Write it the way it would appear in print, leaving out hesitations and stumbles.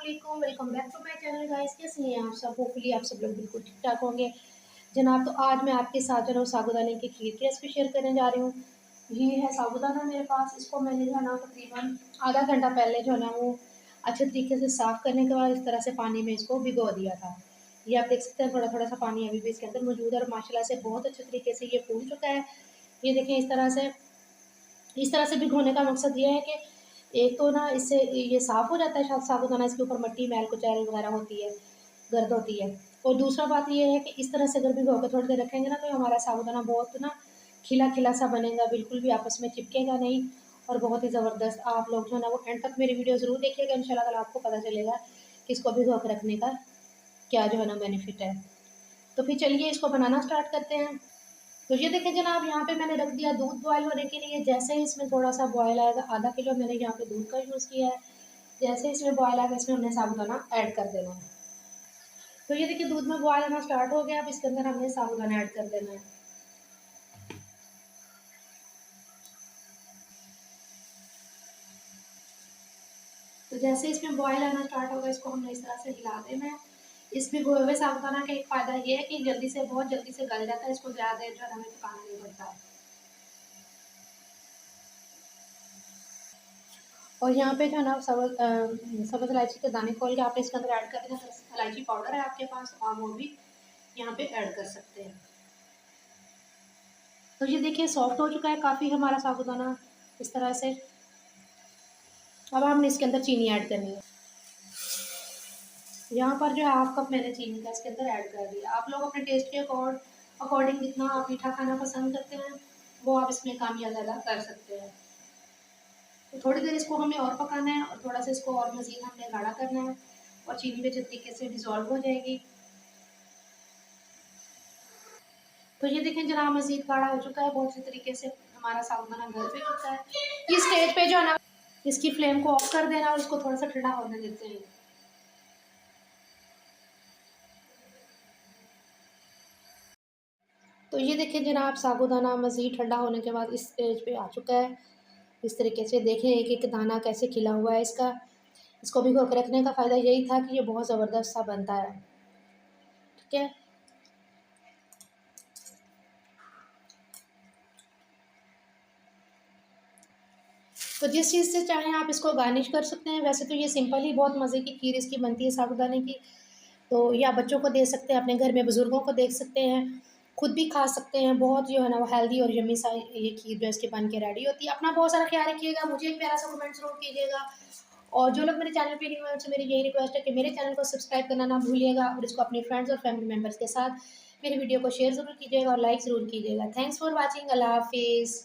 अस्सलाम welcome back to my channel guys. कैसे हैं आप सब? होपफुली आप सब लोग बिल्कुल ठीक ठाक होंगे जनाब। तो आज मैं आपके साथ जो है साबूदाने की खीर की रेसिपी शेयर करने जा रही हूँ। ये है साबूदाना मेरे पास। इसको मैंने जो है ना तकरीबन आधा घंटा पहले जो है ना वो अच्छे तरीके से साफ़ करने के बाद इस तरह से पानी में इसको भिगो दिया था। ये आप देख सकते हैं थोड़ा थोड़ा सा पानी अभी भी इसके अंदर मौजूद है और माशाल्लाह से बहुत अच्छे तरीके से ये फूल चुका है। ये देखें इस तरह से भिगोने का मकसद ये है कि एक तो ना इससे ये साफ़ हो जाता है साबूदाना, इसके ऊपर मिट्टी मैल कुचैल वगैरह होती है, गर्द होती है। और दूसरा बात ये है कि इस तरह से अगर भिगो कर थोड़ी देर रखेंगे ना तो हमारा साबूदाना बहुत ना खिला खिला सा बनेगा, बिल्कुल भी आपस में चिपकेगा नहीं और बहुत ही ज़बरदस्त। आप लोग जो है ना वो एंड तक मेरी वीडियो ज़रूर देखिएगा, इंशाल्लाह ताला आपको पता चलेगा कि इसको भिगो कर रखने का क्या जो है ना बेनिफिट है। तो फिर चलिए इसको बनाना स्टार्ट करते हैं। तो ये देखिए जनाब, यहाँ पे मैंने रख दिया दूध बॉयल होने के लिए। जैसे ही इसमें थोड़ा सा बॉयल आएगा, आधा किलो मैंने यहाँ पे दूध का यूज़ किया है। जैसे इसमें बॉयल आएगा इसमें हमने साबूदाना ऐड कर देना है। तो ये देखिए दूध में बॉयल आना स्टार्ट हो गया। अब इसके अंदर हमने साबूदाना ऐड कर देना है। तो जैसे इसमें बॉयल आना स्टार्ट होगा इसको हमने इस तरह से हिला देना है। इस भिगोए हुए साबूदाना का एक फ़ायदा ये है कि बहुत जल्दी से गल जाता है, इसको ज़्यादा देर जो है हमें पकाना नहीं पड़ता है। और यहाँ पे जो है ना सब्ज़ इलायची के दाने खोल के आपने इसके अंदर ऐड कर देना। इलायची पाउडर है आपके पास और वो भी यहाँ पे ऐड कर सकते हैं। तो ये देखिए सॉफ्ट हो चुका है काफ़ी हमारा साबूदाना इस तरह से। अब हमने इसके अंदर चीनी ऐड करनी है। यहाँ पर जो है हाफ कप मैंने चीनी का इसके अंदर ऐड कर दिया। आप लोग अपने टेस्ट के अकॉर्डिंग जितना आप मीठा खाना पसंद करते हैं वो आप इसमें कम या ज़्यादा कर सकते हैं। तो थोड़ी देर इसको हमें और पकाना है और थोड़ा सा इसको और मज़ीद हमने गाढ़ा करना है और चीनी अच्छे तरीके से डिज़ोल्व हो जाएगी। तो ये देखें जनाब मज़ीद गाढ़ा हो चुका है बहुत अच्छे तरीके से, हमारा साबूदाना गल भी चुका है। इस स्टेज पे जो है ना इसकी फ्लेम को ऑफ कर देना और इसको थोड़ा सा ठंडा होने देते हैं। तो ये देखिए जनाब साबूदाना मज़ीद ठंडा होने के बाद इस स्टेज पे आ चुका है। इस तरीके से देखें एक एक दाना कैसे खिला हुआ है इसका। इसको भिगो के रखने का फ़ायदा यही था कि ये बहुत ज़बरदस्त सा बनता है। ठीक है, तो जिस चीज़ से चाहें आप इसको गार्निश कर सकते हैं। वैसे तो ये सिंपल ही बहुत मज़े की खीर इसकी बनती है साबूदाने की। तो या बच्चों को दे सकते हैं, अपने घर में बुज़ुर्गों को दे सकते हैं, खुद भी खा सकते हैं। बहुत जो है ना वो हेल्दी और यम्मी सा ये खीर जो है इसके बन के रेडी होती है। अपना बहुत सारा ख्याल रखिएगा, मुझे एक प्यारा सा कमेंट ज़रूर कीजिएगा। और जो लोग मेरे चैनल पे न्यू हैं उनसे मेरी यही रिक्वेस्ट है कि मेरे चैनल को सब्सक्राइब करना ना भूलिएगा और इसको अपने फ्रेंड्स और फैमिली मेम्बर्स के साथ मेरी वीडियो को शेयर ज़रूर कीजिएगा और लाइक ज़रूर कीजिएगा। Thanks for watching. अल्लाह हाफिज़।